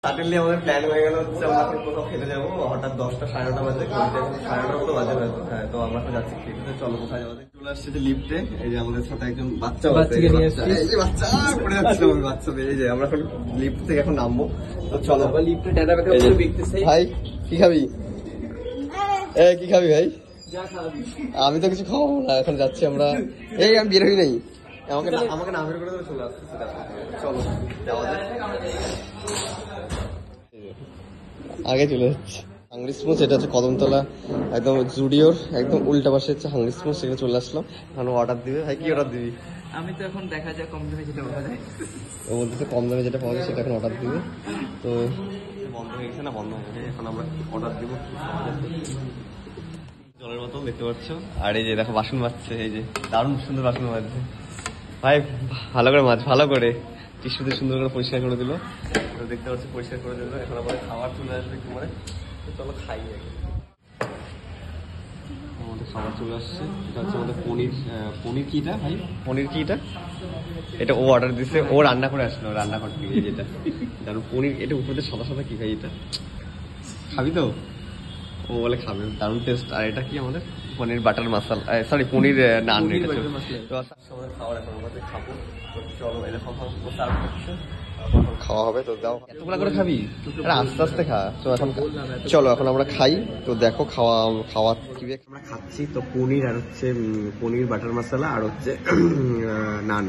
Suddenly আমাদের plan হয়ে গেল হচ্ছে আমরা এখন কোথাও খেতে যাবো, হঠাৎ 10টা 9:30 বাজে, 9:30 মতো বাজে হয়তো। হ্যাঁ, তো আমরা এখন যাচ্ছি খেতে। চলো কোথায় যাবো, চলে আসছে যে লিফটে। এই যে আমাদের সাথে একজন বাচ্চা বাচ্চাকে নিয়ে আসছি। এই যে বাচ্চা পড়ে যাচ্ছে আমি বাচ্চাদের। এই যে আমরা এখন লিফট থেকে এখন নামবো, তো চলো লিফটে ডাটা ব্যাটা দেখতেছে। ভাই কি খাবি? কি খাবি ভাই? যা খাবি। আমি তো কিছু খাওয়াবো না, এখন যাচ্ছি আমরা। এই আমি বের হই নাই, আমাকে না বের করে দেবে, চলে আসছে। চলো যাওয়া যাক। আগে চলে যাচ্ছে হাংরি স্পোর্টস, এটা হচ্ছে কদমতলা একদম জুডিওর একদম উল্টা পাশে হচ্ছে হাংরি স্পোর্টস, সেখানে চলে আসলাম। এখন অর্ডার দিবে। ভাই কি অর্ডার দিবি? আমি তো এখন দেখা যায় কম দামে যেটা পাওয়া যায়। ও বলতেছে কম দামে যেটা পাওয়া যায় সেটা এখন অর্ডার দিবে। তো বন্ধ হয়ে গেছে না, বন্ধ হয়ে গেছে, এখন আমরা অর্ডার দিব। জলের বোতল দেখতে পাচ্ছ, আর এই যে দেখো বাসন মাজছে, এই যে দারুণ সুন্দর বাসন মাজছে ভাই, ভালো করে মাছ, ভালো করে টিস্যু দিয়ে সুন্দর করে পরিষ্কার করে দিল। দেখতে পাচ্ছি পরিষ্কার করে দিল। এখন আবার খাবার চলে আসবে একটু পরে, চলো খাই আগে। আমাদের খাবার চলে আসছে, এটা হচ্ছে আমাদের পনির কিটা ভাই, পনির কিটা, এটা ও অর্ডার দিচ্ছে, ও রান্না করে আসলো রান্নাঘর থেকে। যেটা জানো পনির, এটা উপরে সাদা সাদা কি ভাই, এটা খাবি তো? ও বলে খাবে, দারুণ টেস্ট। আর এটা কি আমাদের পনির বাটার মশলা, সরি পনির নান। এটা খাবার এখন আমাদের খাবো, চলো এরকম খাওয়া হবে। তো দাও, এতগুলা করে খাবি? আস্তে আস্তে খা। তো এখন চলো এখন আমরা খাই। তো দেখো খাওয়া আমরা খাচ্ছি তো পনির, আর হচ্ছে পনির বাটার মশলা, আর হচ্ছে নান।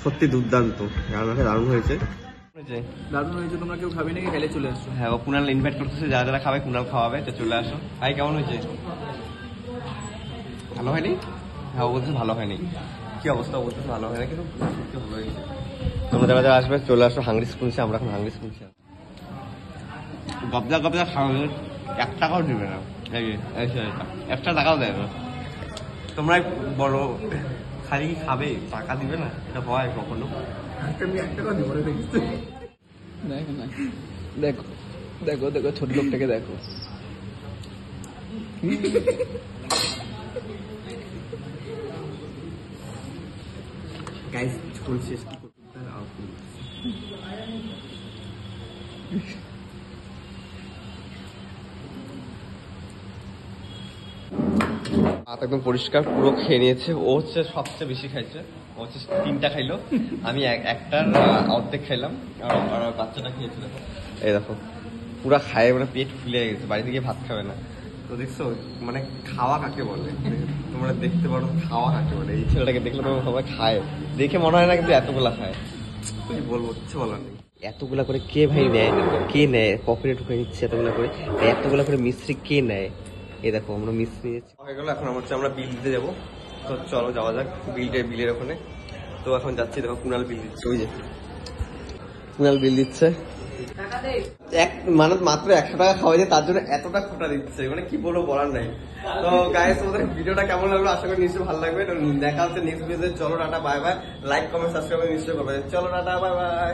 সত্যি দুর্দান্ত, রান্নাটা দারুণ হয়েছে। দারুণ হয়েছে, তোমরা কেউ খাবে নাকি? খেলে চলে আসো। হ্যাঁ, ও কুনাল ইনভাইট করতেছে, যারা যারা খাবে কুনাল খাওয়াবে, তো চলে আসো। ভাই কেমন হয়েছে? ভালো হয়নি? হ্যাঁ, ও বলছে ভালো হয়নি। কি অবস্থা? বলতেছে ভালো হয় না, কিন্তু ভালো হয়েছে। তোমরা যারা যারা আসবে চলে আসো হাংরি স্পুনসে। আমরা এখন হাংরি স্পুনসে গবজা গবজা খাওয়াবে, 1 টাকাও দিবে না, 1 টাকাও দেয় না। তোমরাই বড়, খালি খাবে, টাকা দিবে না, এটা হয় কখনো? আমি 1 টাকা দিব না। দেখো না, দেখো দেখো দেখো ছোট লোকটাকে দেখো। গাইস ঝোল শেষ কি করতে হাত একদম পরিষ্কার পুরো খেয়ে নিয়েছে। ও হচ্ছে সবচেয়ে বেশি খাইছে, ও হচ্ছে 3টা খাইলো, আমি একটার অর্ধেক খাইলাম, আর বাচ্চাটা খেয়েছিল। এই দেখো পুরা খায়, মানে পেট ফুলে গেছে, বাড়িতে গিয়ে ভাত খাবে না। তো দেখছো মানে খাওয়া কাকে বলে, তোমরা দেখতে পারো খাওয়া কাকে বলে। এই ছেলেটাকে দেখলে তোমরা সবাই খায়, দেখে মনে হয় না, কিন্তু এতগুলা খায়। কি বলবো, কিছু বলার নেই। এতগুলা করে কে ভাই নেয়? কে নেয়? পকেটে ঢুকে নিচ্ছে এতগুলা করে, এতগুলা করে মিস্ত্রি কে নেয়? এই দেখো আমরা মিস্ত্রি নিয়েছি হয়ে গেল। এখন আমরা বিল দিতে যাবো, তো চলো যাওয়া যাক বিলের ওখানে। তো এখন যাচ্ছি, দেখো কুনাল বিল দিচ্ছে, ওই যে কুনাল বিল দিচ্ছে। মানে মাত্র 100 টাকা খাওয়া যায়, তার জন্য এতটা খোটা দিচ্ছে, মানে কি বলবো, বলার নাই। তো গাইস তোমাদের ভিডিওটা কেমন লাগলো? আশা করি নিশ্চয়ই ভালো লাগবে। দেখা হচ্ছে নেক্সট ভিডিওতে। চলো tata bye bye, like comment subscribe নিশ্চয়ই করবে। চলো টাটা বাই বাই।